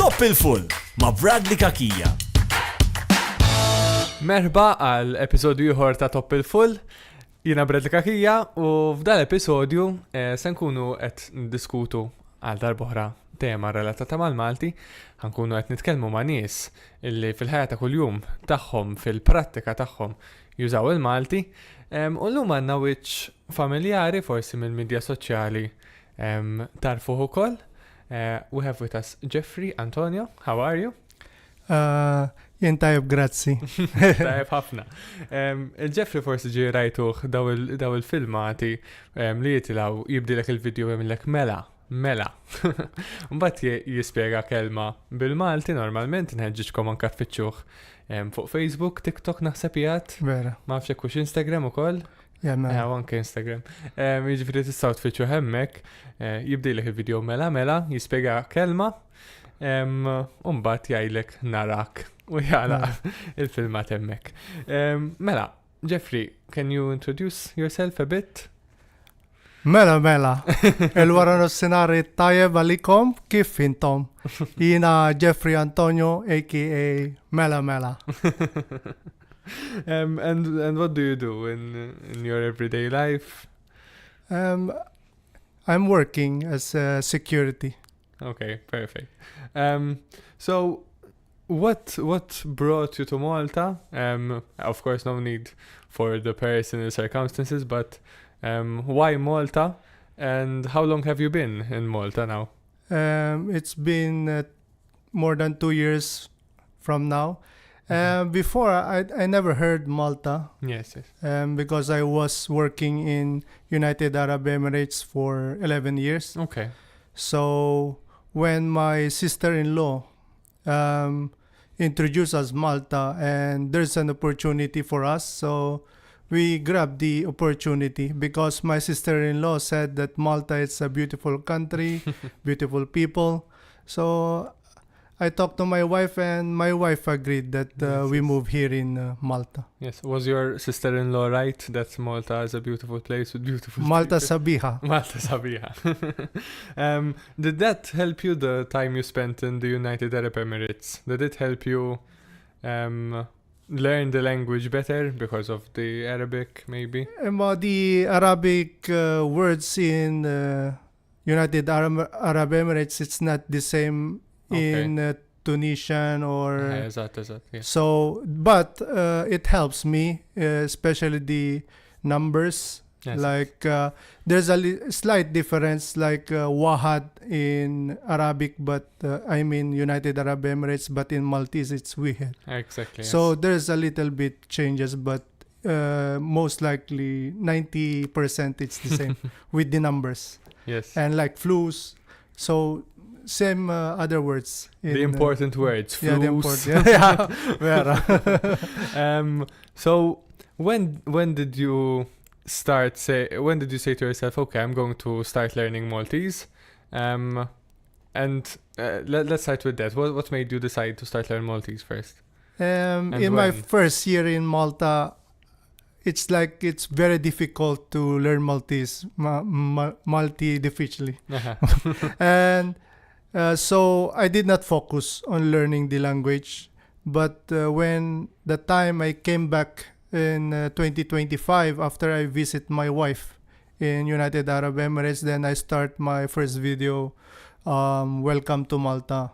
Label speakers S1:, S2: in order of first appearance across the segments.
S1: Top il-full ma' Bradley Kakija.
S2: Merħba għal episodju ieħor ta' Top il-full. Jiena Bradley Kakija u f'dan episodju se nkunu qed ndiskutu għal darb'oħra tema relatata mal-Malti. Ħankunu qed nitkellmu ma' nies illi fil-ħajja ta' kuljum tagħhom fil-prattika tagħhom jużaw il-Malti. U llum għandna wiċċ familjari forsi mill-midja soċjali tarfuh ukoll. We have with us Jeffrey Antonio. How are you?
S3: Jien tajb, grazzi.
S2: Tajb ħafna. Il-Jeffrey forsi ġi rajtuh daw il-filmati li jitilaw jibdilek il-video jemlek mela. Mbatt jispiega kelma bil-Malti normalment, nħedġiġkom anka tfittxuh fuq Facebook, TikTok naħseb jgħat.
S3: Vera.
S2: Ma fxek kux Instagram u koll?
S3: Ja, mela.
S2: Anke Instagram. Jiġifieri tistgħu tfittxu hemmek, jibdilek il-video mela, jispiega kelma, mbagħad jgħidlek narak u jala il-filmat hemmek. Mela, Jeffrey, can you introduce yourself a bit?
S3: Mela. Il-wara nofsinhar tajjeb għalikom kif intom. Jiena Jeffrey Antonio, a.k.a. Mela.
S2: And what do you do in your everyday life?
S3: I'm working as security.
S2: Okay, perfect. So what brought you to Malta? Of course, no need for the personal circumstances, but why Malta? And how long have you been in Malta now?
S3: It's been more than 2 years from now. Before, I never heard Malta.
S2: Yes.
S3: Because I was working in United Arab Emirates for 11 years.
S2: Okay.
S3: So when my sister-in-law introduced us Malta, and there's an opportunity for us, so we grabbed the opportunity because my sister-in-law said that Malta is a beautiful country, beautiful people. So I talked to my wife, and my wife agreed that we move here in Malta.
S2: Yes. Was your sister-in-law right that Malta is a beautiful place with beautiful
S3: Malta
S2: people?
S3: Sabiha.
S2: Malta Sabiha. Did that help you, the time you spent in the United Arab Emirates? Did it help you learn the language better because of the Arabic, maybe?
S3: The Arabic words in United Arab Emirates, it's not the same in Tunisian or
S2: Exactly.
S3: so, but it helps me, especially the numbers.
S2: Yes.
S3: Like there's a slight difference, like wahad in Arabic, but I mean United Arab Emirates, but in Maltese it's wihad.
S2: Exactly.
S3: So there's a little bit changes, but most likely 90% it's the same with the numbers.
S2: Yes.
S3: And like flus, so same other words.
S2: The important words.
S3: Yeah, the
S2: Flus.
S3: important.
S2: So when did you say to yourself, okay, I'm going to start learning Maltese? And let's start with that. What made you decide to start learning Maltese first?
S3: In my first year in Malta, it's very difficult to learn Maltese, Maltese difficiently. And so I did not focus on learning the language. But when the time I came back in 2025, after I visit my wife in United Arab Emirates, then I start my first video, Welcome to Malta,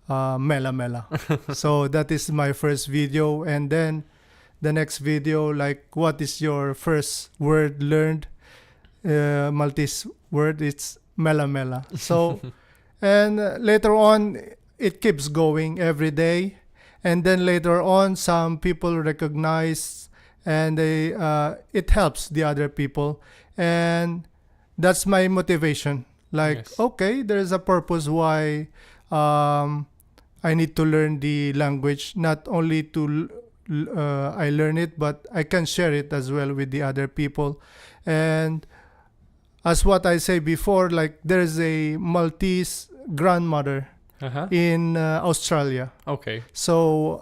S3: Mela. So that is my first video. And then the next video, like, what is your first word learned? Maltese word, it's Mela. So, and later on, it keeps going every day. And then later on, some people recognize, and it helps the other people. And that's my motivation. Like,
S2: yes.
S3: Okay, there is a purpose why I need to learn the language, not only to I learn it, but I can share it as well with the other people. And as what I say before, like, there's a Maltese grandmother in Australia.
S2: Okay.
S3: So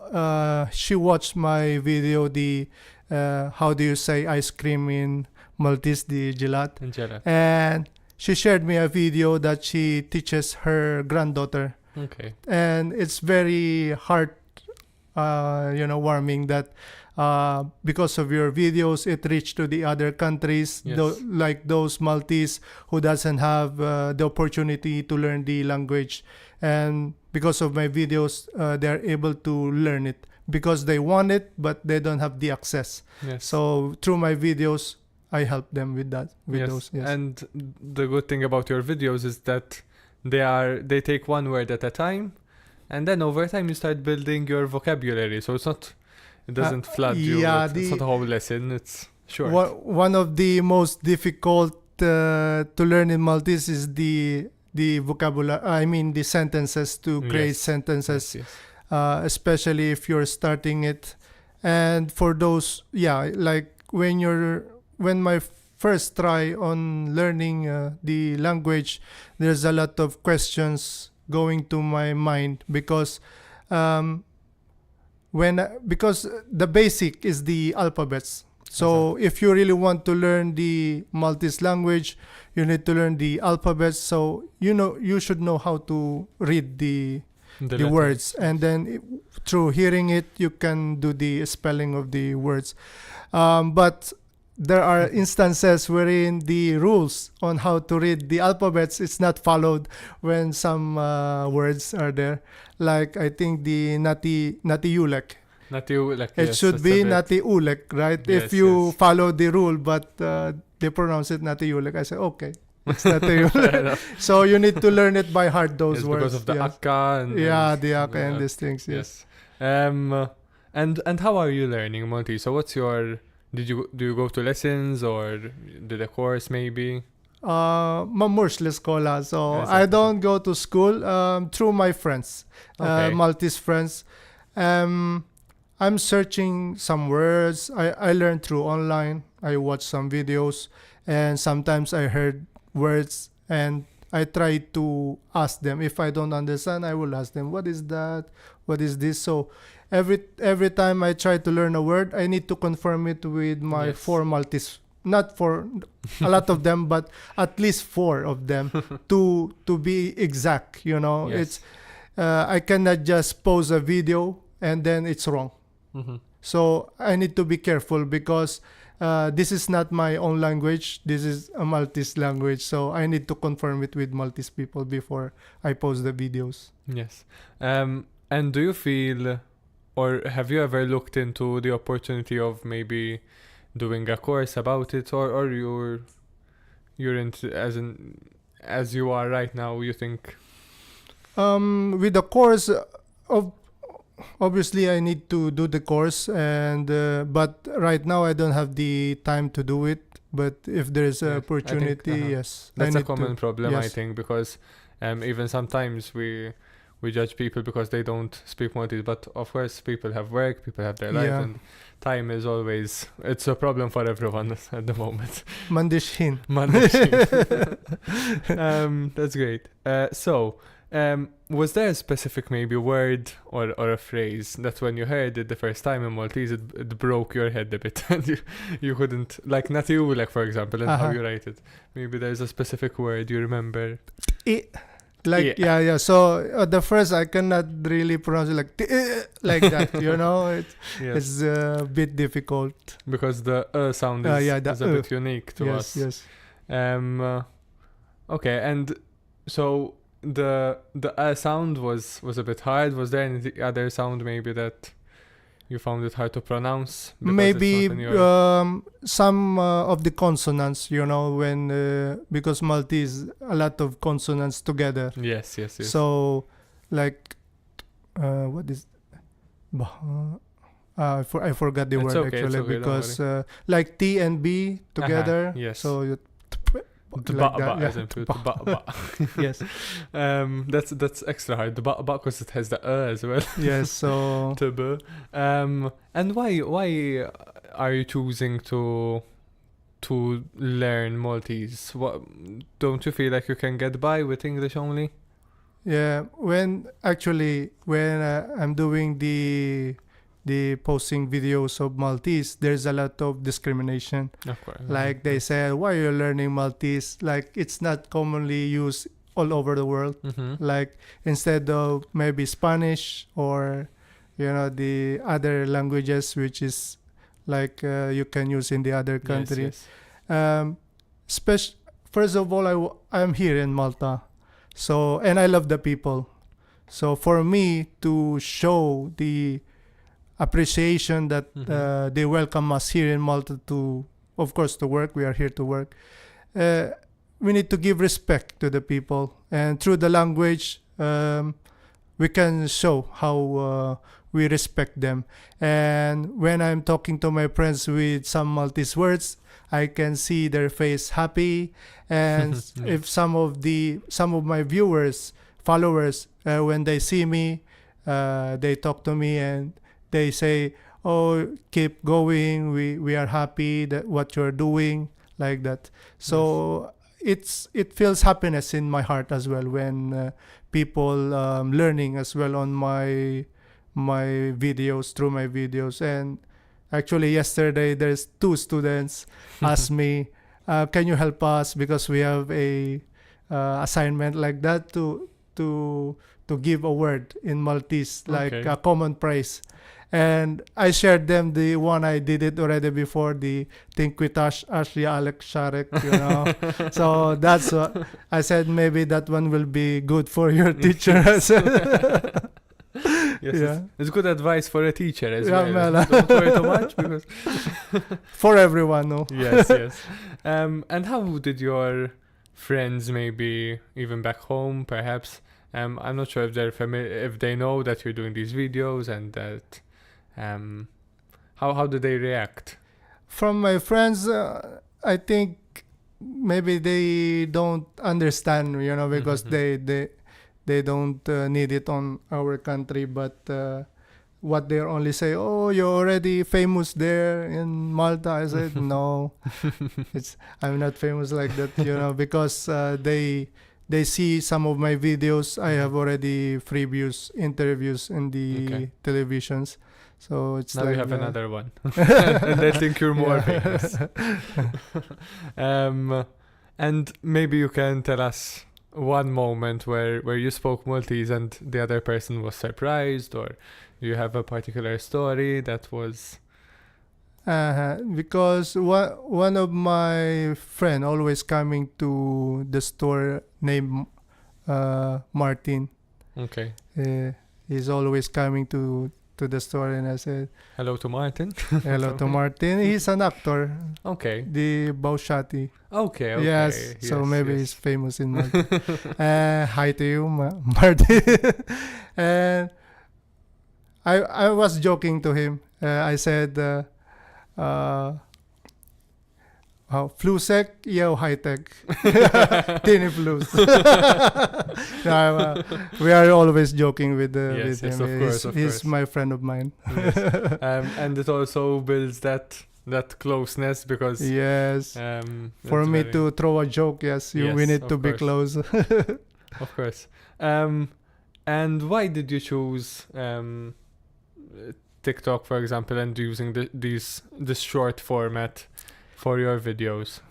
S3: she watched my video, the how do you say ice cream in Maltese, the gelat.
S2: Gelat.
S3: And she shared me a video that she teaches her granddaughter
S2: Okay.
S3: And it's very heart warming that because of your videos it reached to the other countries,
S2: Yes.
S3: like those Maltese who doesn't have the opportunity to learn the language, and because of my videos they're able to learn it because they want it but they don't have the access.
S2: Yes.
S3: So through my videos I help them with that, with
S2: Yes.
S3: those. Yes.
S2: And the good thing about your videos is that they take one word at a time, and then over time you start building your vocabulary. So it doesn't flood you.
S3: yeah,
S2: It's not a whole lesson. It's short.
S3: One of the most difficult to learn in Maltese is the vocabulary. I mean the sentences, to create
S2: Yes.
S3: sentences,
S2: Yes.
S3: especially if you're starting it. And for those, like when my first try on learning the language, there's a lot of questions going to my mind because because the basic is the alphabets. So if you really want to learn the Maltese language, you need to learn the alphabets. So you should know how to read the
S2: letters.
S3: words, and then through hearing it you can do the spelling of the words. But there are instances wherein the rules on how to read the alphabets is not followed when some words are there. Like I think the nati ulek. It should be nati ulek, right?
S2: Yes,
S3: if you
S2: yes.
S3: follow the rule, but they pronounce it nati ulek, I say okay. It's nati
S2: Fair
S3: ulek.
S2: enough.
S3: So you need to learn it by heart, those words.
S2: Because of the
S3: yes.
S2: akka and
S3: The akka and these things. Yes.
S2: And how are you learning Maltese? So what's your do you go to lessons or did a course maybe?
S3: Mamurs l'escola. So
S2: Yes,
S3: I don't go to school. Through my friends,
S2: Okay.
S3: Maltese friends. I'm searching some words. I learn through online. I watch some videos, and sometimes I heard words and I try to ask them. If I don't understand, I will ask them, what is that? What is this? So every time I try to learn a word, I need to confirm it with my
S2: Yes.
S3: 4 Maltese. Not for a lot of them, but at least 4 of them to be exact.
S2: Yes.
S3: It's I cannot just pose a video and then it's wrong.
S2: Mhm.
S3: So I need to be careful because this is not my own language. This is a Maltese language. So I need to confirm it with Maltese people before I post the videos.
S2: Yes. And do you feel, or have you ever looked into the opportunity of maybe doing a course about it, or you're into as you are right now? You think?
S3: With the course, obviously I need to do the course, and but right now I don't have the time to do it. But if there is an
S2: Yes, I think,
S3: opportunity, yes, I
S2: That's a
S3: need
S2: common
S3: to.
S2: problem, I
S3: yes.
S2: think, because even sometimes we judge people because they don't speak Maltese, but of course people have work, people have their life,
S3: Yeah.
S2: and time is always, it's a problem for everyone at the moment.
S3: Mandishin.
S2: That's great. Was there a specific maybe word or a phrase that when you heard it the first time in Maltese, it broke your head a bit and you couldn't, like natiulek for example, and how
S3: Uh-huh.
S2: you write it? Maybe there's a specific word you remember.
S3: Like yeah. So the first I cannot really pronounce it like that.
S2: Yes.
S3: It's a bit difficult.
S2: Because the sound is,
S3: the
S2: is a bit unique to us.
S3: Yes.
S2: Okay, and so the sound was a bit hard. Was there any other sound maybe that you found it hard to pronounce? Because
S3: Maybe
S2: it's not in your-
S3: some of the consonants, when because Maltese a lot of consonants together.
S2: Yes.
S3: So like what is I forgot the
S2: It's
S3: word
S2: okay, it's
S3: actually,
S2: okay, don't
S3: because like T and B together.
S2: yes.
S3: So you
S2: The
S3: like
S2: ba
S3: that, yeah.
S2: as in food, the ba.
S3: Yes.
S2: That's extra hard. The ba because it has the as well.
S3: Yes. So
S2: To b. And why are you choosing to learn Maltese? What, don't you feel like you can get by with English only?
S3: yeah, when I'm doing the posting videos of Maltese, there's a lot of discrimination.
S2: Of course.
S3: Like they said, why are you learning Maltese? Like it's not commonly used all over the world. Like instead of maybe Spanish or the other languages which is like you can use in the other country.
S2: Yes.
S3: First of all, I'm here in Malta, so and I love the people. So for me to show the appreciation that they welcome us here in Malta to, of course, to work. We are here to work. We need to give respect to the people, and through the language, we can show how we respect them. And when I'm talking to my friends with some Maltese words, I can see their face happy. And if some of my followers, when they see me, they talk to me and they say, "Oh, keep going. We are happy that what you're doing," like that. So it feels happiness in my heart as well when people learning as well on my videos, through my videos. And actually yesterday there's 2 students asked me, "Can you help us, because we have a assignment like that to give a word in Maltese, like a common phrase." And I shared them the one I did it already before, the Tinkwitash Ashri Alek Sharek, So that's what I said, maybe that one will be good for your teacher.
S2: Yes, it's good advice for a teacher as
S3: Yeah,
S2: well.
S3: man.
S2: Don't worry too much because
S3: For everyone, no?
S2: yes. And how did your friends, maybe even back home, perhaps? I'm not sure if they're if they know that you're doing these videos, and that how do they react?
S3: From my friends, I think maybe they don't understand, because they don't need it on our country. But what they only say, "Oh, you're already famous there in Malta." I said, "No, I'm not famous like that," because they see some of my videos. I have already previous interviews in the televisions. So it's
S2: now
S3: like
S2: we have another one. And they think you're more famous. And maybe you can tell us one moment where you spoke Maltese and the other person was surprised, or do you have a particular story that was...
S3: Because one of my friend always coming to the store named Martin.
S2: Okay.
S3: He's always coming to the store, and I said,
S2: "Hello to Martin."
S3: "Hello to Martin." He's an actor.
S2: Okay.
S3: The Baushati.
S2: Okay.
S3: Yes. So maybe
S2: yes.
S3: he's famous in Malta. Hi to you, Martin. And I was joking to him. I said, "Flusek, yo high tech, tiny flus." We are always joking with him.
S2: Of course.
S3: He's my friend of mine.
S2: Yes. And it also builds that closeness, because
S3: for me to throw a joke, we need to be close.
S2: Of course. And why did you choose TikTok, for example, and using this short format for your videos?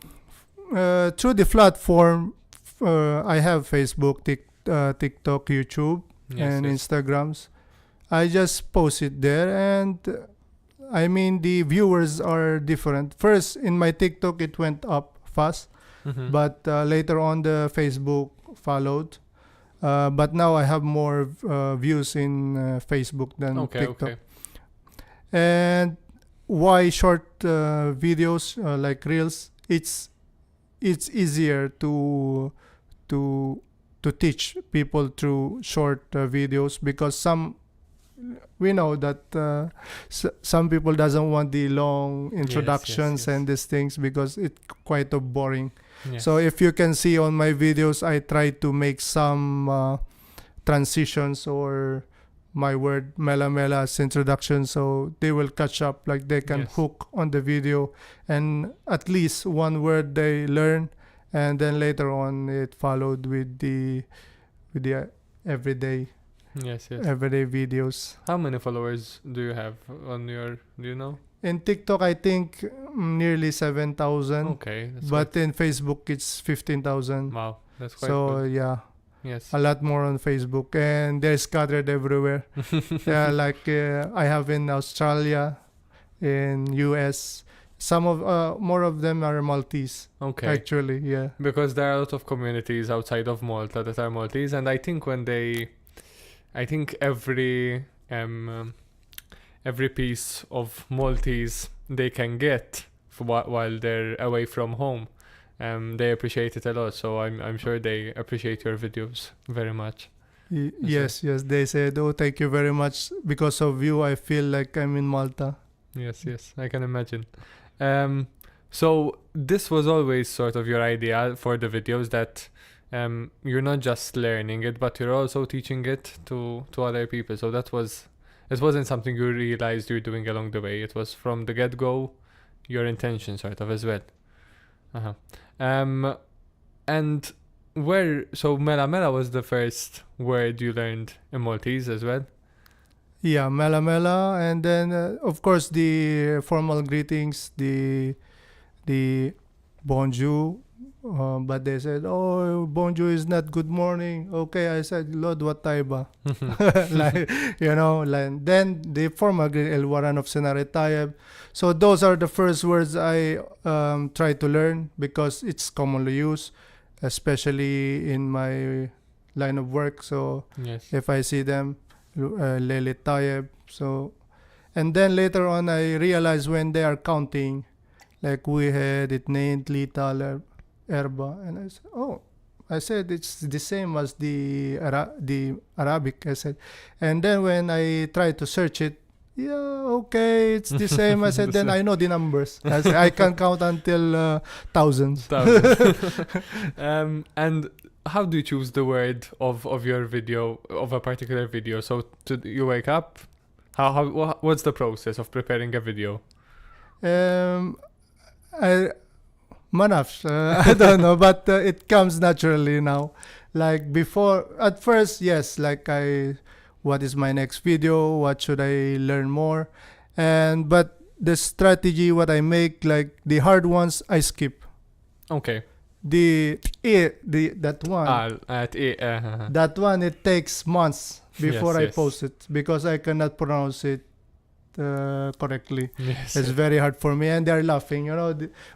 S3: Through the platform, I have Facebook, TikTok, YouTube, and Instagrams. I just post it there, and I mean the viewers are different. First, in my TikTok, it went up fast, but later on the Facebook followed. But now I have more views in Facebook than TikTok.
S2: Okay.
S3: And why short videos like reels? It's easier to teach people through short videos, because we know that some people doesn't want the long introductions and these things, because it's quite boring. Yes. So if you can see on my videos, I try to make some transitions, or my word mela as introduction, so they will catch up, like they can hook on the video, and at least one word they learn, and then later on it followed with the everyday videos.
S2: How many followers do you have on do you know?
S3: In TikTok, I think nearly 7,000.
S2: Okay.
S3: But in Facebook, it's 15,000.
S2: Wow, that's quite good.
S3: So
S2: Yes.
S3: a lot more on Facebook, and they're scattered everywhere. Yeah, like I have in Australia, in US. Some of more of them are Maltese.
S2: Okay.
S3: Actually, yeah.
S2: Because there are a lot of communities outside of Malta that are Maltese, and I think every piece of Maltese they can get while they're away from home, they appreciate it a lot. So I'm sure they appreciate your videos very much.
S3: Yes. They said, "Oh, thank you very much. Because of you, I feel like I'm in Malta."
S2: Yes, I can imagine. So this was always sort of your idea for the videos, that you're not just learning it, but you're also teaching it to other people. So it wasn't something you realized you're doing along the way. It was from the get-go your intention sort of as well. And Mela Mela was the first word you learned in Maltese as well?
S3: Yeah, Mela Mela, and then of course the formal greetings, the bonjour, but they said, "Oh, bonjour is not good morning." Okay, I said, "Lord, what taiba?" Like, like, then the formal greeting, El Waran of Senare Tayeb. So those are the first words I try to learn because it's commonly used, especially in my line of work. So
S2: Yes.
S3: if I see them, Lele Tayeb. So, and then later on, I realized when they are counting, like we had it named Lital Erba, and I said it's the same as the Arabic. I said, and then when I tried to search it, okay, it's the same. I said, then I know the numbers. I said, I can count until thousands.
S2: And how do you choose the word of your video, of a particular video? So you wake up, what's the process of preparing a video?
S3: I don't know, but it comes naturally now. Like before, at first, yes, like what is my next video? What should I learn more? But the strategy, what I make, like the hard ones, I skip.
S2: Okay.
S3: That one. That one, it takes months before I post it because I cannot pronounce it correctly.
S2: Yes.
S3: It's very hard for me, and they're laughing.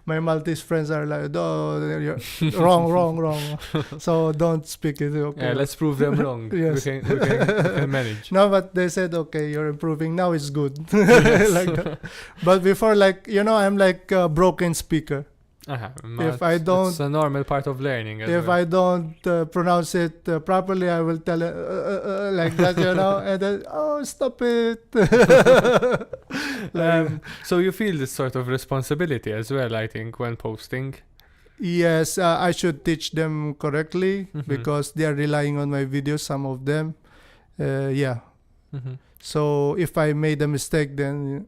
S3: My Maltese friends are like, "Oh, you're wrong." So don't speak it. Okay.
S2: Yeah, let's prove them wrong.
S3: Yes.
S2: we can manage.
S3: No, but they said, okay, you're improving. Now it's good. Like that. But before, like, I'm like a broken speaker. If I don't,
S2: it's a normal part of learning.
S3: If I don't pronounce it properly, I will tell it like that, and then, stop it.
S2: So you feel this sort of responsibility as well, I think, when posting.
S3: Yes, I should teach them correctly because they are relying on my videos, some of them. So if I made a mistake, then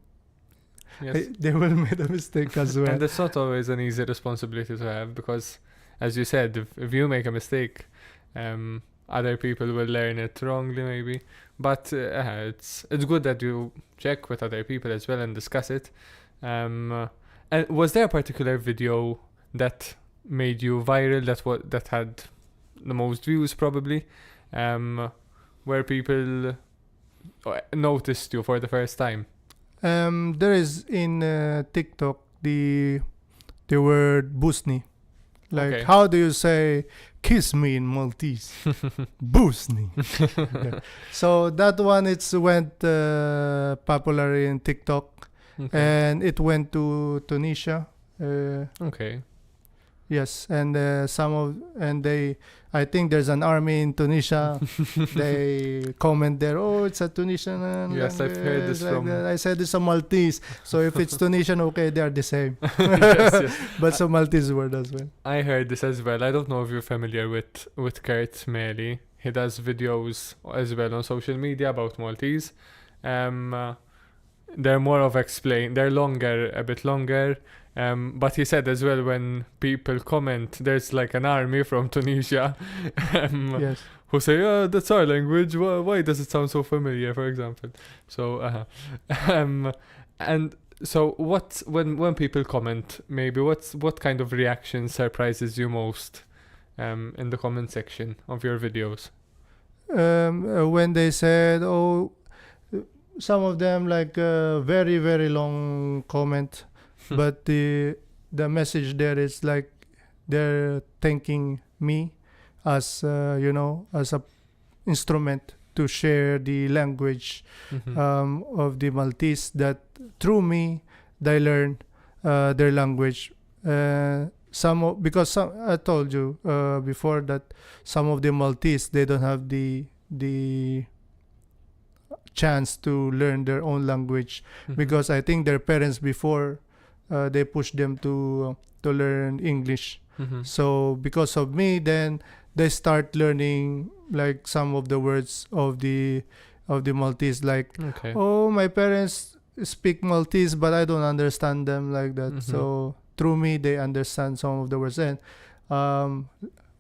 S3: they will make a mistake as well.
S2: And that's not always an easy responsibility to have because, as you said, if you make a mistake, other people will learn it wrongly maybe. But it's good that you check with other people as well and discuss it. And was there a particular video that made you viral, that had the most views probably, where people noticed you for the first time?
S3: There is in TikTok the word busni. Like,
S2: Okay.
S3: how do you say kiss me in Maltese? Busni. Okay. So that one, went popular in TikTok, and it went to Tunisia.
S2: Okay.
S3: Yes, and I think there's an army in Tunisia. They comment there, it's a Tunisian.
S2: Yes, I've heard this
S3: like
S2: from.
S3: that. I said it's a Maltese. So if it's Tunisian, okay, they are the same.
S2: Yes.
S3: But some Maltese word as well.
S2: I heard this as well. I don't know if you're familiar with Kurt Meli. He does videos as well on social media about Maltese. They're more of they're a bit longer. But he said as well, when people comment, there's like an army from Tunisia
S3: Yes.
S2: who say, that's our language. Why does it sound so familiar, for example? So, and so when people comment, maybe what kind of reaction surprises you most in the comment section of your videos?
S3: When they said, "Oh," some of them like a very very long comment, but the message there is like they're thanking me as as a instrument to share the language of the Maltese, that through me they learn their language. I told you before that some of the Maltese, they don't have the chance to learn their own language, because I think their parents before they pushed them to learn English. So because of me, then they start learning like some of the words of the Maltese, like,
S2: Okay.
S3: "Oh, my parents speak Maltese, but I don't understand them," like that. So through me, they understand some of the words. And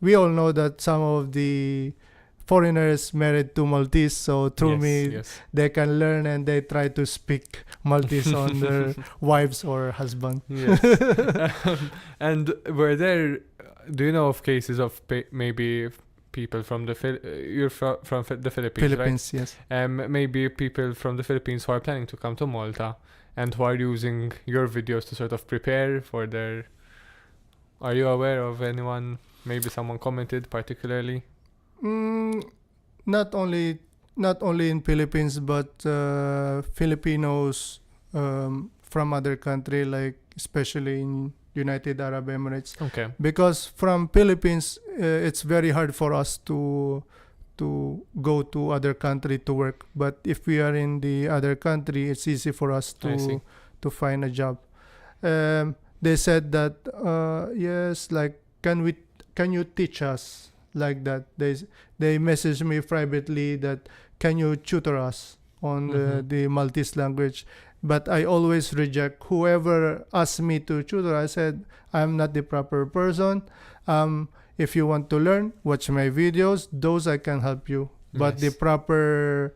S3: we all know that some of the foreigners married to Maltese, so through me, they can learn and they try to speak Maltese on their wives or husband.
S2: Yes. And were there, do you know of cases of maybe people from the you're from the Philippines,
S3: Yes.
S2: right? Maybe people from the Philippines who are planning to come to Malta and who are using your videos to sort of prepare for their... Are you aware of anyone? Maybe someone commented particularly?
S3: Not only in Philippines, but Filipinos from other country, like especially in United Arab Emirates.
S2: Okay.
S3: Because from Philippines, it's very hard for us to go to other country to work. But if we are in the other country, it's easy for us to find a job. They said that yes, like, can you teach us, like that. They messaged me privately that, can you tutor us on the Maltese language? But I always reject whoever asked me to tutor. I said, I'm not the proper person. If you want to learn, watch my videos. Those I can help you. But the proper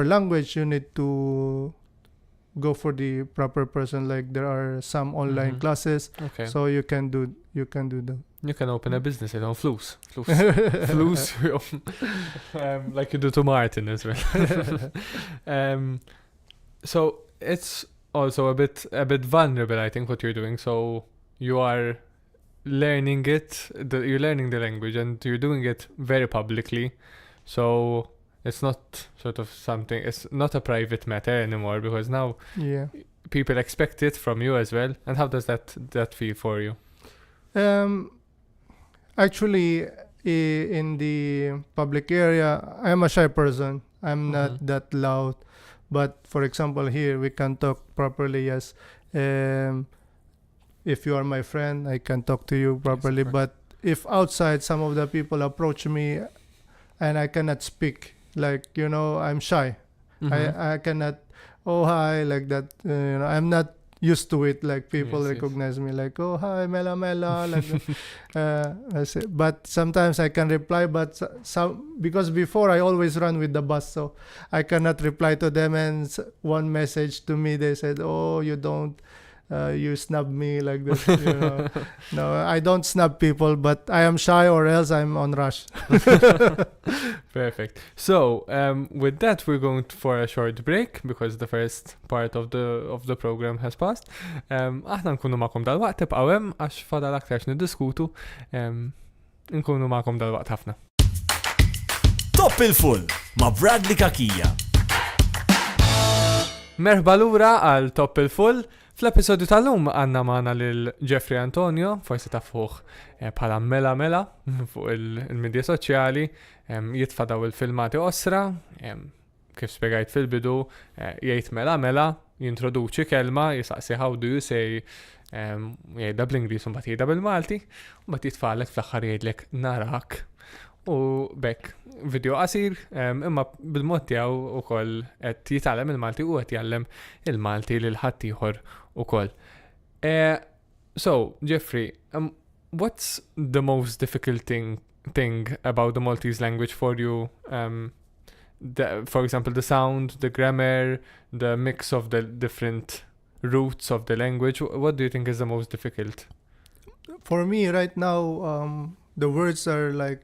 S3: language, you need to go for the proper person. Like, there are some online classes, so you can do that.
S2: You can open a business, Floos. Like you do to Martin as well. So it's also a bit vulnerable, I think, what you're doing. So you are learning you're learning the language, and you're doing it very publicly. So it's not sort of something, it's not a private matter anymore, because now people expect it from you as well. And how does that feel for you?
S3: Actually, in the public area, I'm a shy person. I'm not that loud. But for example, here we can talk properly. Yes. If you are my friend, I can talk to you properly.
S2: Yes,
S3: but if outside, some of the people approach me and I cannot speak, like, I'm shy. I cannot, oh, hi, like that. I'm not used to it. Like, people recognize me, like, oh, hi, Mela, like that. But sometimes I can reply, but because before I always run with the bus, so I cannot reply to them. And one message to me, they said, oh, you don't, you snub me, like that. No, I don't snub people, but I am shy, or else I'm on rush.
S2: Perfect. So with that, we're going for a short break, because the first part of the program has passed. Aħna nkunu ma'kom dal-waqt, tibqaw hemm għax fadal aktar niddiskutu. Nkunu ma'kom dal-waqt ħafna.
S1: Top il-full ma' Bradley Kakija.
S2: Merħba lura għal Top il-full. Fl-episodju tal-lum għanna maħna lil Jeffrey Antonio, forsi tafuħ bħala Mela fuq il-medja soċjali, jitfadaw il-filmati osra, kif spiegajt fil-bidu, jgħid Mela, jintroduċi kelma, jisaqsi how do you say, jgħidha bl-Inglis un bat jgħidha bil-Malti, un bat jitfallek fl-axħar jgħidlek narak. U bekk, video qasir, imma bil-mod tiegħu ukoll qed jitgħallem il-Malti u qed jgħallem il-Malti lil ħaddieħor ukoll. So, Jeffrey, what's the most difficult thing about the Maltese language for you? For example, the sound, the grammar, the mix of the different roots of the language. What do you think is the most difficult?
S3: for me right now, the words are like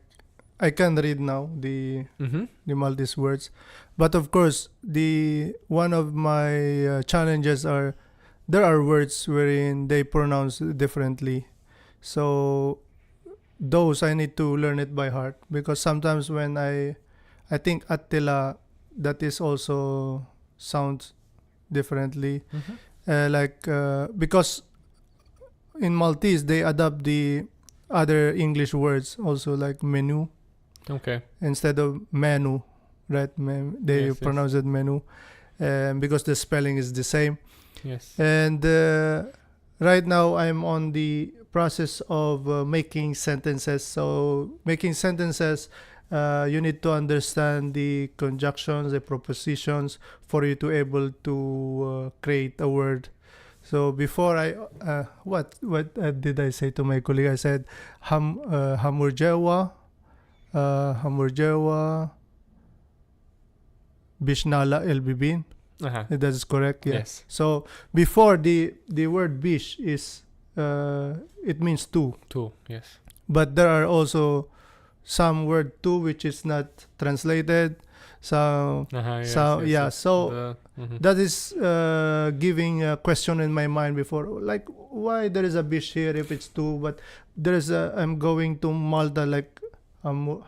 S3: I can read now the Maltese words, but of course the one of my challenges are there are words wherein they pronounce differently, so those I need to learn it by heart because sometimes when I think Attila that is also sounds differently, because in Maltese they adopt the other English words also like menu.
S2: Okay.
S3: Instead of menu, right? They pronounce it menu, because the spelling is the same.
S2: Yes.
S3: And right now I'm on the process of making sentences. So making sentences, you need to understand the conjunctions, the prepositions for you to able to create a word. So before what did I say to my colleague? I said hamurjewa. Hamurjewa Bishnala El Bibin. That is correct. Yeah.
S2: Yes.
S3: So before the word bish is it means two.
S2: Two. Yes.
S3: But there are also some word two which is not translated. So that is giving a question in my mind before, like why there is a bish here if it's two, but there is I'm going to Malta like. Hamur,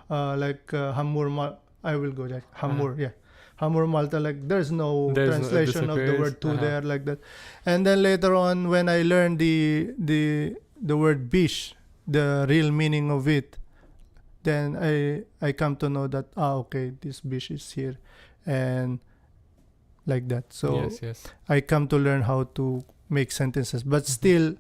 S3: I will go like Hamur, Hamur Malta. Like there's no translation of the word to there like that. And then later on, when I learned the word bish, the real meaning of it, then I come to know that okay, this bish is here, and like that. So I come to learn how to make sentences, but still,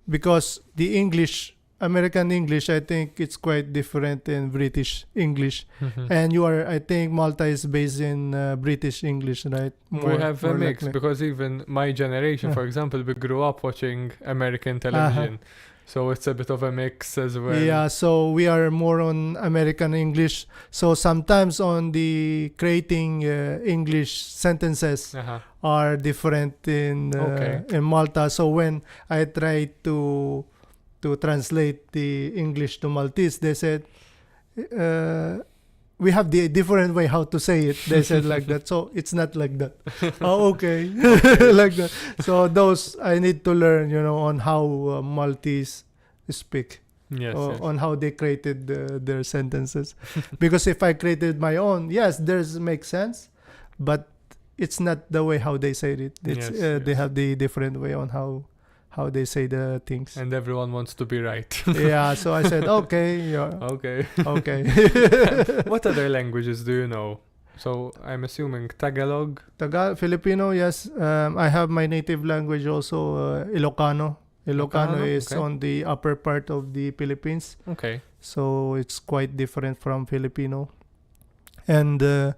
S3: because the English. American English, I think it's quite different in British English. And I think Malta is based in British English, right?
S2: We have a mix because even my generation, for example, we grew up watching American television. So it's a bit of a mix as well.
S3: Yeah, so we are more on American English. So sometimes on the creating English sentences are different in Malta. So when I try to translate the English to Maltese, they said, we have the different way how to say it. They said like that. So it's not like that. Okay. Like that. So those I need to learn, on how Maltese speak. On how they created their sentences. Because if I created my own, yes, there's makes sense. But it's not the way how they say it. It's, they have the different way on how they say the things.
S2: And everyone wants to be right.
S3: Yeah, so I said, okay.
S2: Okay. What other languages do you know? So I'm assuming Tagalog?
S3: Filipino, yes. I have my native language also, Ilocano. Ilocano is on the upper part of the Philippines.
S2: Okay.
S3: So it's quite different from Filipino. And a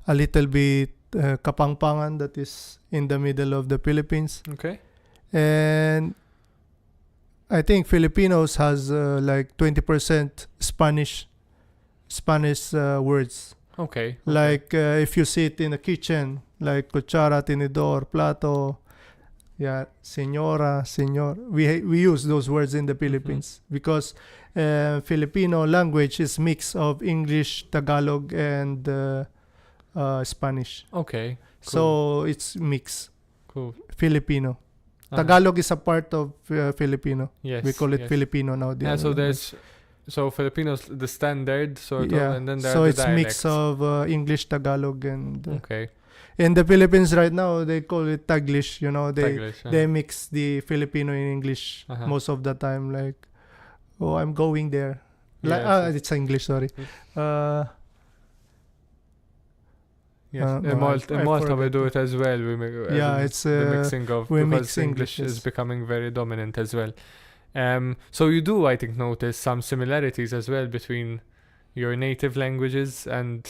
S3: little bit Kapampangan, that is in the middle of the Philippines.
S2: Okay.
S3: And I think Filipinos has like 20% Spanish words.
S2: Okay.
S3: Like if you sit in a kitchen, like cuchara, tinidor, plato, señora, señor. We use those words in the Philippines because Filipino language is mix of English, Tagalog, and Spanish.
S2: Okay. Cool.
S3: So it's mix.
S2: Cool.
S3: Filipino. Tagalog is a part of Filipino.
S2: Yes.
S3: We call it Filipino now.
S2: So Filipinos the standard sort of, and then there
S3: so
S2: are the
S3: it's
S2: dialects.
S3: Mix of English, Tagalog, and
S2: okay.
S3: In the Philippines right now they call it Taglish.
S2: Taglish,
S3: they mix the Filipino in English most of the time. Like, oh, I'm going there. It's English. Sorry.
S2: Yes, in Malta we do it as well. We make,
S3: it's
S2: the mixing of because English is becoming very dominant as well. So you do, I think, notice some similarities as well between your native languages and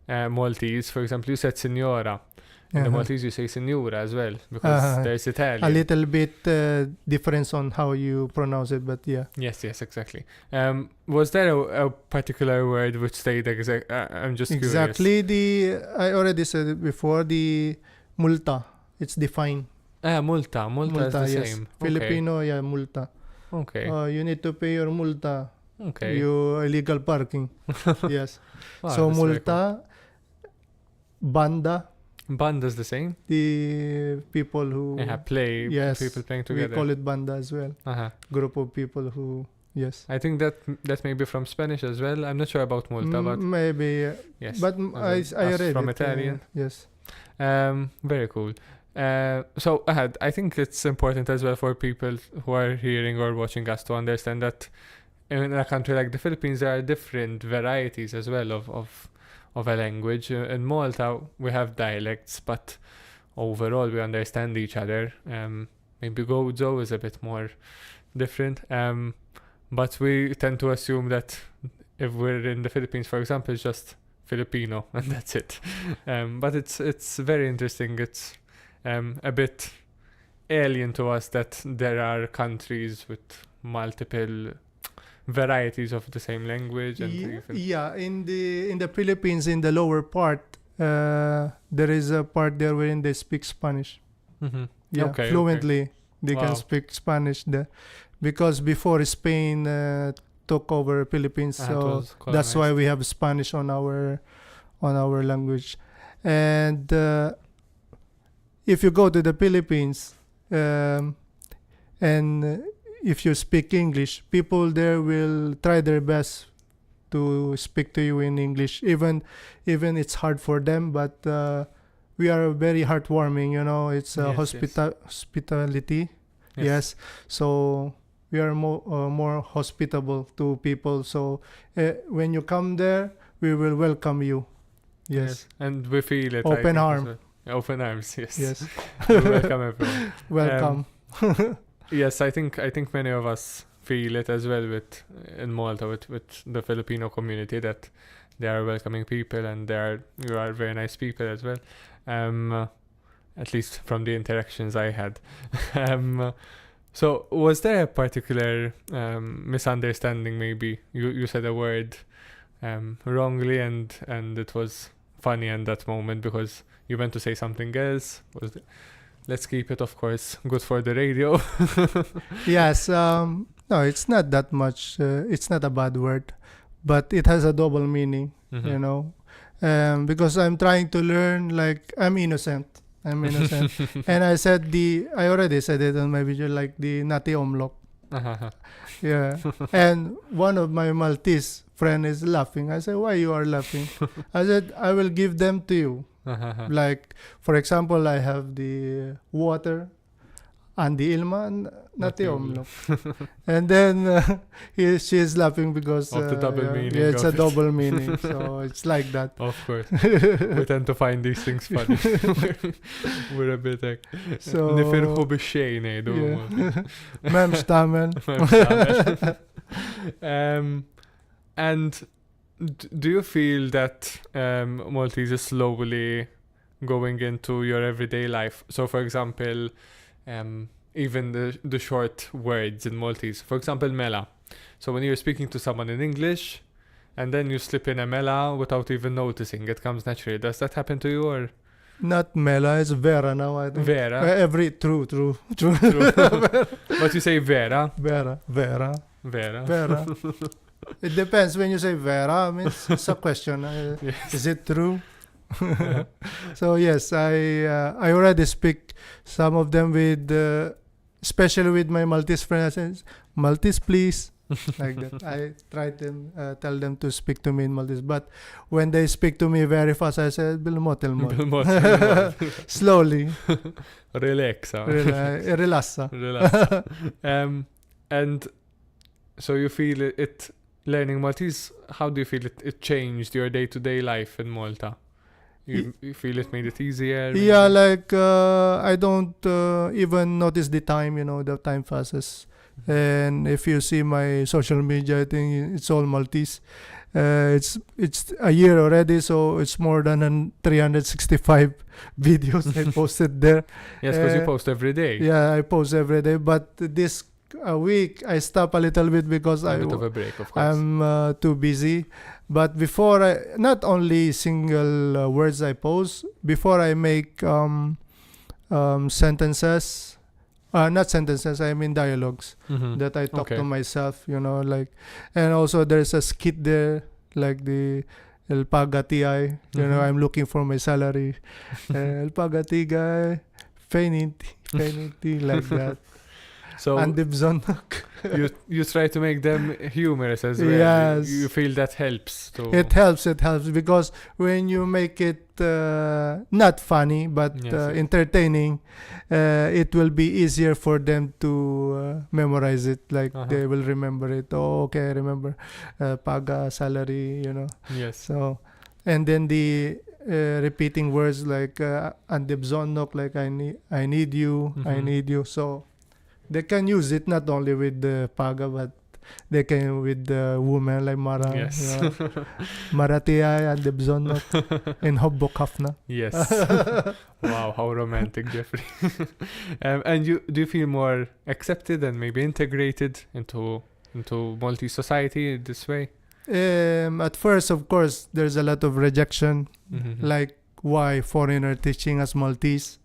S2: Maltese. For example, you said signora. In the Maltese, you say signora as well because there's Italian.
S3: A little bit difference on how you pronounce it, but yeah.
S2: Yes, exactly. Was there a particular word which stayed exact? I'm just curious.
S3: Exactly. I already said it before. The multa. It's defined.
S2: Multa is the
S3: yes.
S2: same.
S3: Filipino, multa.
S2: Okay.
S3: You need to pay your multa.
S2: Okay.
S3: You illegal parking. Yes.
S2: Wow,
S3: So
S2: that's very cool.
S3: multa, banda,
S2: Banda's the same.
S3: the people who
S2: Yeah, play.
S3: yes,
S2: People playing
S3: we
S2: together.
S3: call it banda as well.
S2: Uh-huh.
S3: Group of people who yes.
S2: I think that may be from Spanish as well. I'm not sure about multa, but
S3: Maybe,
S2: yes.
S3: but I
S2: Us
S3: read
S2: from
S3: it.
S2: Italian.
S3: Yes.
S2: Very cool. So ahead, I think it's important as well for people who are hearing or watching us to understand that in a country like the Philippines, there are different varieties as well of a language. In Malta, we have dialects, but overall we understand each other. Maybe Gozo is a bit more different. But we tend to assume that if we're in the Philippines, for example, it's just Filipino and that's it. But it's very interesting. It's a bit alien to us that there are countries with multiple varieties of the same language. And
S3: Yeah, in the Philippines, in the lower part, there is a part there wherein they speak Spanish.
S2: Mm-hmm.
S3: Yeah,
S2: Okay,
S3: fluently. They
S2: Wow.
S3: can speak Spanish there, because before Spain took over Philippines,
S2: It
S3: so
S2: was
S3: that's why
S2: colonized.
S3: we have Spanish on our language. And if you go to the Philippines, and if you speak English, people there will try their best to speak to you in English, even it's hard for them, but we are very heartwarming, it's
S2: Yes, yes.
S3: hospitality. Yes. So we are more hospitable to people, so when you come there, we will welcome you. Yes.
S2: And we feel it. I
S3: Open
S2: think, as
S3: arm.
S2: well. Open arms. Yes.
S3: Yes.
S2: We welcome everyone.
S3: Welcome.
S2: Yes, I think many of us feel it as well in Malta with the Filipino community, that they are welcoming people and you are very nice people as well. At least from the interactions I had. So was there a particular misunderstanding? Maybe you said a word wrongly and it was funny in that moment because you went to say something else. Let's keep it, of course, good for the radio.
S3: Yes. No, it's not that much. It's not a bad word, but it has a double meaning.
S2: Mhm.
S3: Because I'm trying to learn. Like I'm innocent. And I already said it on my video, like the nati omlok. Yeah. And one of my Maltese friend is laughing. I said, why you are laughing? I said, I will give them to you. Like, for example, I have the water and the ilma and nati omlok. And then she is laughing because
S2: Of the double meaning
S3: yeah, it's a
S2: of it.
S3: double meaning. So it's like that.
S2: Of course. We tend to find these things funny. We're a bit like
S3: So
S2: nifirħu bix-xejn ngħidu.
S3: Mem stamen.
S2: And do you feel that Maltese is slowly going into your everyday life? So, for example, even the short words in Maltese. For example, mela. So when you're speaking to someone in English, and then you slip in a mela without even noticing, it comes naturally. Does that happen to you, or
S3: Not Mela, it's Vera now, I think.
S2: Vera?
S3: True.
S2: True. But you say Vera.
S3: Vera.
S2: Vera.
S3: It depends. When you say Vera, I mean, it's a question.
S2: Yes.
S3: Is it true? So yes, I already speak some of them with, especially with my Maltese friends. I say, Maltese, please. Like that. I try to tell them to speak to me in Maltese. But when they speak to me very fast, I say, Bilmo. Slowly.
S2: Relaxa.
S3: Relassa.
S2: Relaxa. And so you feel it learning Maltese, how do you feel it changed your day-to-day life in Malta? You feel it made it easier?
S3: Yeah, like I don't even notice the time, the time passes. And if you see my social media, I think it's all Maltese. It's a year already, so it's more than 365 videos I posted there.
S2: Yes, because you post every day.
S3: Yeah, I post every day, but this week I stop a little bit because
S2: A bit of a break, of course.
S3: I'm too busy. But before not only single words I post, before I make sentences, not sentences, I mean dialogues that I talk to myself, like, and also there's a skit there, like the El Pagati, I'm looking for my salary. El Pagati guy, Penity, like that.
S2: So
S3: And Dibzonok.
S2: you try to make them humorous as well.
S3: Yes.
S2: You feel that helps.
S3: It helps because when you make it not funny but entertaining, it will be easier for them to memorize it. Like they will remember it. Oh, okay, I remember paga, salary,
S2: Yes.
S3: So, and then the repeating words like andibzonok, like I need you, I need you. So they can use it not only with the paga, but they can with the woman like Mara.
S2: Yes.
S3: Maratia and Debzonok in Hobbok Hafna.
S2: Yes. Wow, how romantic, Jeffrey. And do you feel more accepted and maybe integrated into Maltese society this way?
S3: At first, of course, there's a lot of rejection. Like, why foreigner teaching us Maltese?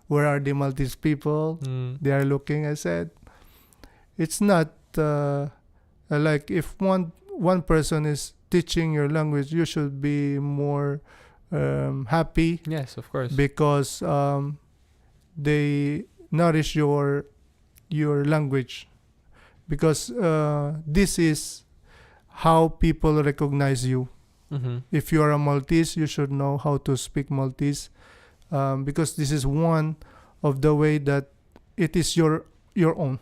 S3: Where are the Maltese people? They are looking. I said, it's not like if one person is teaching your language, you should be more happy.
S2: Yes, of course.
S3: Because they nourish your language. Because this is how people recognize you. If you are a Maltese, you should know how to speak Maltese. Because this is one of the way that it is your own.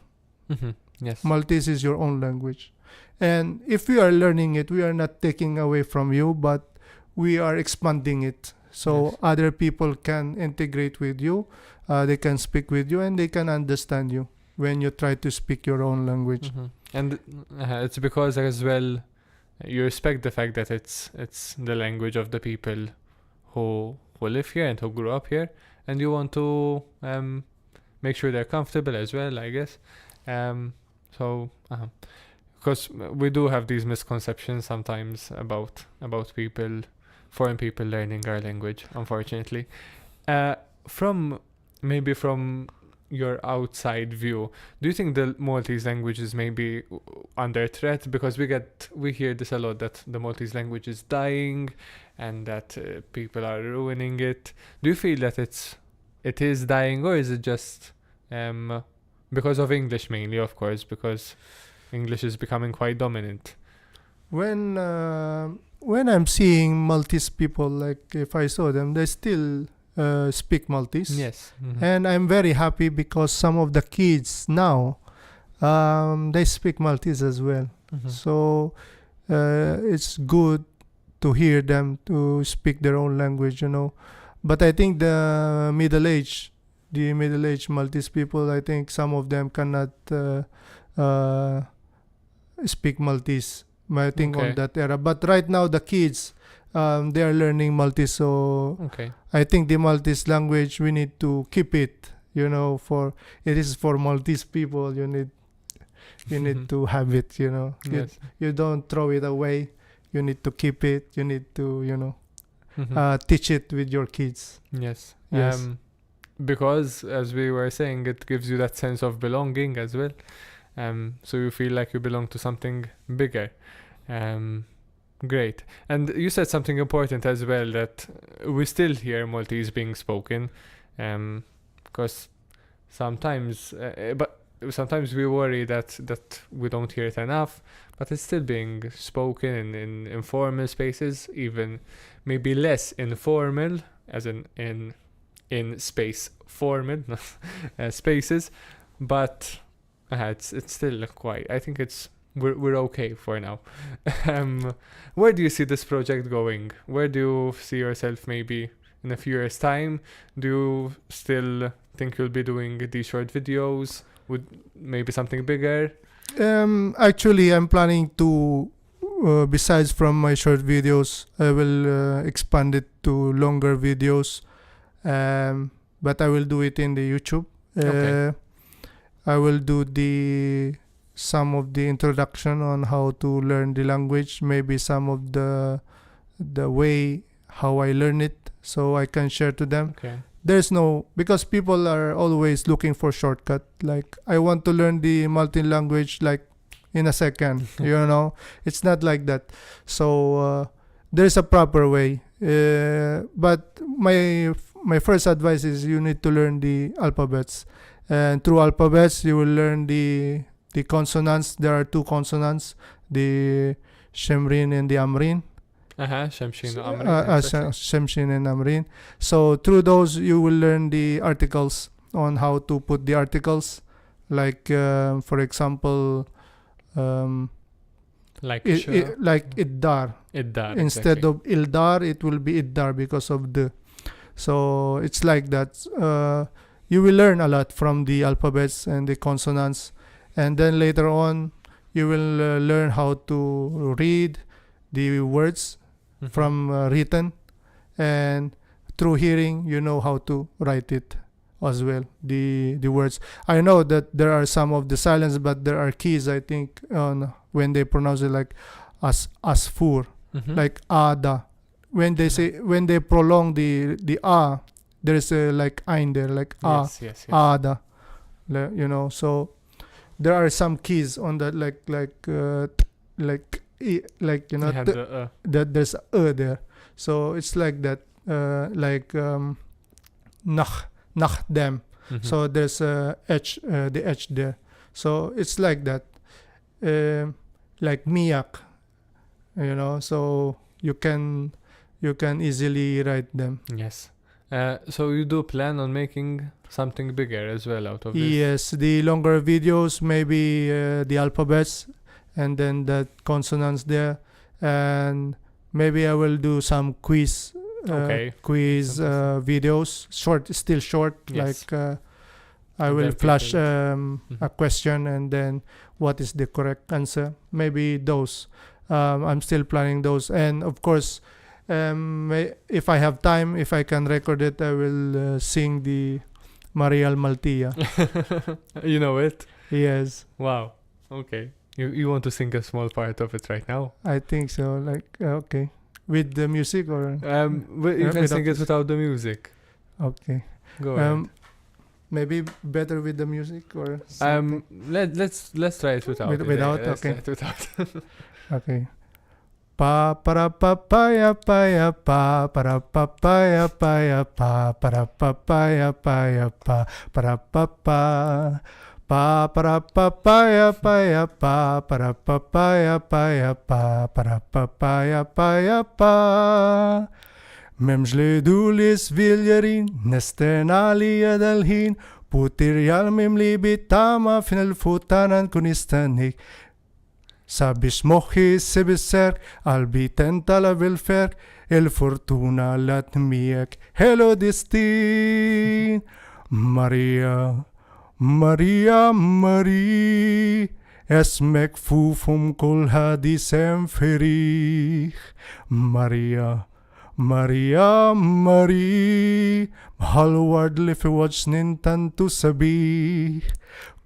S2: Yes.
S3: Maltese is your own language. And if we are learning it, we are not taking away from you, but we are expanding it. So other people can integrate with you, they can speak with you, and they can understand you when you try to speak your own language.
S2: And it's because as well, you respect the fact that it's the language of the people who live here and who grew up here, and you want to make sure they're comfortable as well, I guess. So because we do have these misconceptions sometimes about foreign people learning our language, unfortunately. From your outside view, do you think the Maltese language is maybe under threat? Because we hear this a lot, that the Maltese language is dying and that people are ruining it. Do you feel that it is dying, or is it just because of English mainly, of course, because English is becoming quite dominant?
S3: When I'm seeing Maltese people, like if I saw them, they still speak Maltese.
S2: Yes.
S3: And I'm very happy because some of the kids now, they speak Maltese as well. So it's good to hear them to speak their own language, But I think the middle-aged Maltese people, I think some of them cannot speak Maltese. I think on that era. But right now, the kids, they are learning Maltese. So I think the Maltese language, we need to keep it, for it is for Maltese people. You need to have it,
S2: Yes.
S3: You don't throw it away. You need to keep it. You need to, teach it with your kids.
S2: Yes.
S3: Yes.
S2: Because as we were saying, it gives you that sense of belonging as well. So you feel like you belong to something bigger. Great. And you said something important as well, that we still hear Maltese being spoken, because sometimes we worry that we don't hear it enough, but it's still being spoken in informal spaces, even maybe less informal, as in space formal spaces, but it's still quite. I think we're okay for now. Where do you see this project going? Where do you see yourself maybe in a few years' time? Do you still think you'll be doing these short videos with maybe something bigger?
S3: Actually, I'm planning to, besides from my short videos, I will expand it to longer videos. But I will do it in the YouTube. I will do some of the introduction on how to learn the language, maybe some of the way how I learn it, so I can share to them. there's no, because people are always looking for shortcut. Like, I want to learn the Maltese language like in a second. It's not like that. So there's a proper way. But my first advice is you need to learn the alphabets, and through alphabets you will learn the consonants. There are 2 consonants, the Shemrin and the Amrin.
S2: Shemshin Amrin.
S3: Shemshin and Amrin. So through those you will learn the articles, on how to put the articles. Like for example,
S2: like
S3: Iddar. Instead
S2: exactly.
S3: of Ildar, it will be Iddar because of the. So it's like that. You will learn a lot from the alphabets and the consonants, and then later on you will learn how to read the words from written, and through hearing you know how to write it as well, the words. I know that there are some of the silence, but there are keys, I think, on when they pronounce it, like asfur, like ada. When they prolong the there is a like ein there, like
S2: yes.
S3: ada, so there are some keys on that, that there's a there. So it's like that, like nach them. So there's a h, the h there. So it's like that, like miak, so you can easily write them.
S2: Yes. So you do plan on making something bigger as well out of this?
S3: Yes, the longer videos, maybe the alphabets, and then the consonants there, and maybe I will do some quiz videos, short,
S2: Yes.
S3: like I will flash a question, and then what is the correct answer. Maybe those. I'm still planning those, and of course, if I have time, if I can record it, I will sing the Maria Maltia.
S2: You know it?
S3: Yes.
S2: Wow. Okay. You want to sing a small part of it right now?
S3: I think so. Like, okay. With the music, or
S2: you can sing it without the music.
S3: Okay.
S2: Go ahead.
S3: Maybe better with the music, or something?
S2: Let's try it without.
S3: Without,
S2: Let's
S3: okay.
S2: try it without.
S3: Okay. Pa para pa pa ya pa ya pa para pa pa ya pa ya pa para pa pa ya pa ya pa para pa pa pa para pa pa ya pa ya pa para pa pa ya pa ya pa para pa pa ya pa ya pa. Memjledulis viljarin nestenali adalhin putirjal memlibitama finalfutanan kunistanik. Sabis mochi sebiser albitenta la velfer el fortuna latmiek hello destin Maria esmek fufum kol hadisem ferich Maria halward lefewatch nintantu sabih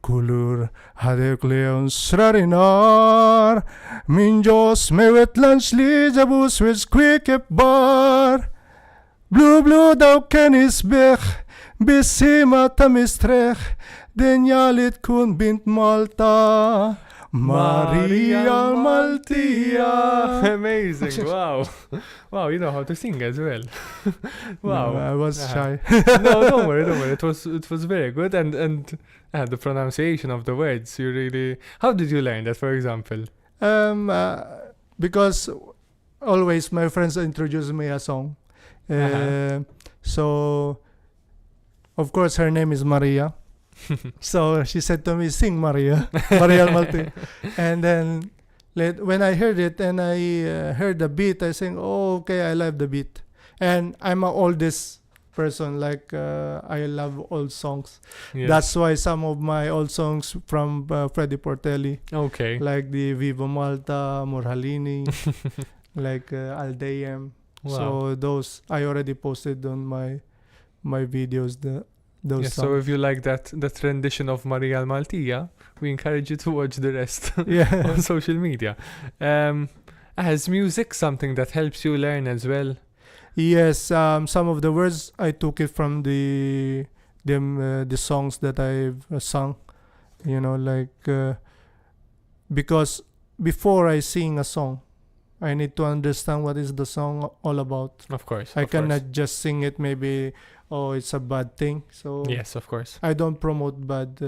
S3: Kulur hadek leon srarinar Min Diyos mewet lanchli jabus with quick bar Blue daw kenisbech Bisima tamistrech Denyalit kun bint Malta Maria Maltia.
S2: Amazing. Wow. Wow, you know how to sing as well. Wow.
S3: No, I was shy.
S2: No, don't worry. It was very good, and the pronunciation of the words, you really. How did you learn that, for example?
S3: Because always my friends introduce me a song. So of course her name is Maria. So she said to me, sing Maria Malti. And then when I heard it and I heard the beat, I sang, oh, okay, I love the beat. And I'm an oldest person, like I love old songs.
S2: Yes.
S3: That's why some of my old songs from Freddie Portelli,
S2: okay,
S3: like the Viva Malta, Morhalini, like Aldayem.
S2: Wow.
S3: So those I already posted on my videos. Those
S2: yes, so if you like that rendition of Maria Maltia, we encourage you to watch the rest on social media. Has music something that helps you learn as well?
S3: Yes, some of the words I took it from the songs that I've sung. Because before I sing a song, I need to understand what is the song all about.
S2: Of course.
S3: I cannot just sing it. Maybe it's a bad thing. So
S2: Yes, of course.
S3: I don't promote bad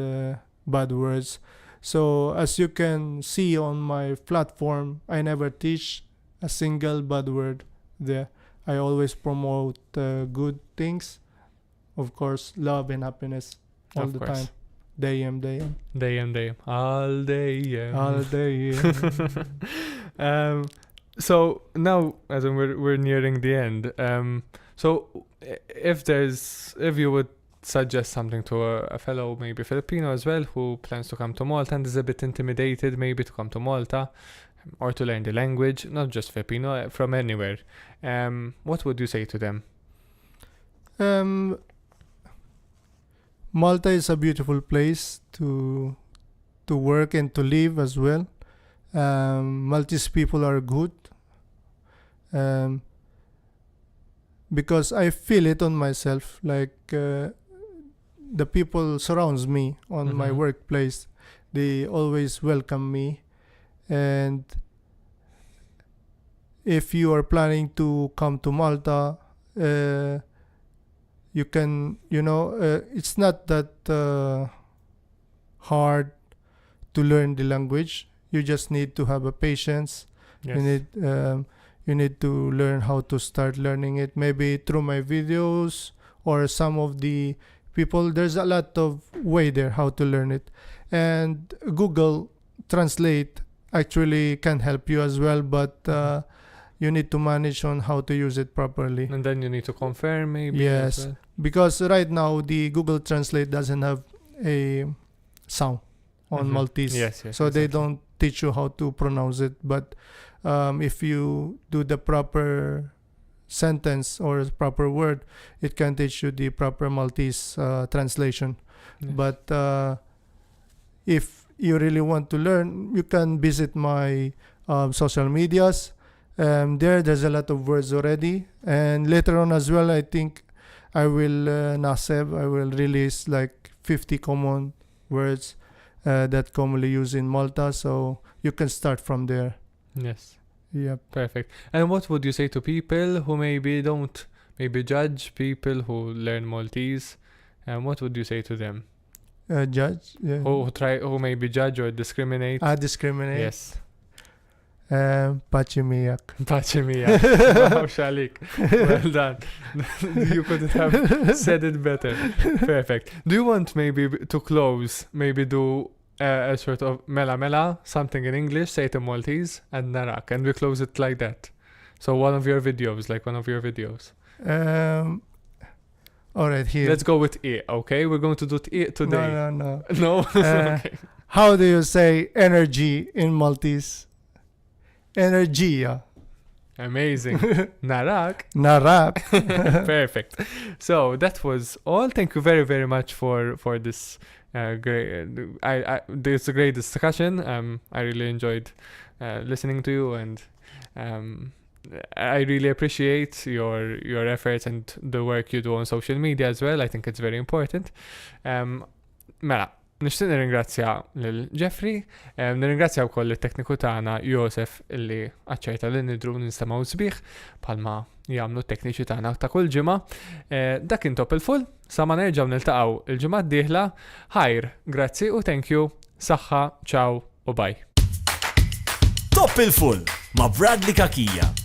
S3: words. So as you can see on my platform, I never teach a single bad word there. I always promote good things, of course, love and happiness all
S2: Of
S3: the
S2: course.
S3: time. Day in.
S2: Day. All day.
S3: All day.
S2: So now, as in we're nearing the end, so if you would suggest something to a fellow, maybe Filipino as well, who plans to come to Malta and is a bit intimidated maybe to come to Malta or to learn the language, not just Filipino, from anywhere, what would you say to them?
S3: Malta is a beautiful place to work and to live as well. Maltese people are good. Because I feel it on myself, like the people surrounds me on my workplace. They always welcome me. And if you are planning to come to Malta, you can, it's not that hard to learn the language. You just need to have a patience.
S2: Yes.
S3: You need to learn how to start learning it, maybe through my videos or some of the people. There's a lot of way there how to learn it. And Google Translate actually can help you as well, but you need to manage on how to use it properly.
S2: And then you need to confirm maybe.
S3: Yes,
S2: as well.
S3: because right now the Google Translate doesn't have a sound on Maltese.
S2: Yes,
S3: So they
S2: exactly.
S3: don't teach you how to pronounce it. But if you do the proper sentence or proper word, it can teach you the proper Maltese translation.
S2: Yes.
S3: But if you really want to learn, you can visit my social medias. There's a lot of words already. And later on as well, I think I will I will release like 50 common words that commonly used in Malta. So you can start from there.
S2: Yes.
S3: Yeah.
S2: Perfect. And what would you say to people who maybe don't judge people who learn Maltese? What would you say to them?
S3: Judge? Yeah.
S2: Who maybe judge or discriminate?
S3: Discriminate?
S2: Yes.
S3: Pachimiak.
S2: Pachimia. Wow, Shalik. Well done. You couldn't have said it better. Perfect. Do you want maybe to close, maybe do a sort of mela, something in English, say it in Maltese, and narak, and we close it like that? So one of your videos.
S3: All right, here.
S2: Let's go with E, okay? We're going to do it today.
S3: No.
S2: No? Okay.
S3: How do you say energy in Maltese? Energia.
S2: Amazing. Narak.
S3: Narak.
S2: Perfect. So that was all. Thank you very, very much for this great. It's a great discussion. I really enjoyed listening to you, and I really appreciate your efforts and the work you do on social media as well. I think it's very important. Mela, nixtieq nirringrazzja lil Jeffrey, nirringrazzja wkoll it-tekniku tagħna Josef illi aċċerta li nidru nistamaw sbieħ bħalma jagħmlu t-tekniċi tagħna ta' kull ġimgħa. Dak kien Top il-Full, sa ma nerġgħu niltaqgħu il-ġimgħa d-dieħla. Ħajr, grazzi u thank you, saħħa, ciao u bye.
S1: Top il-Full ma' Bradley Kakija.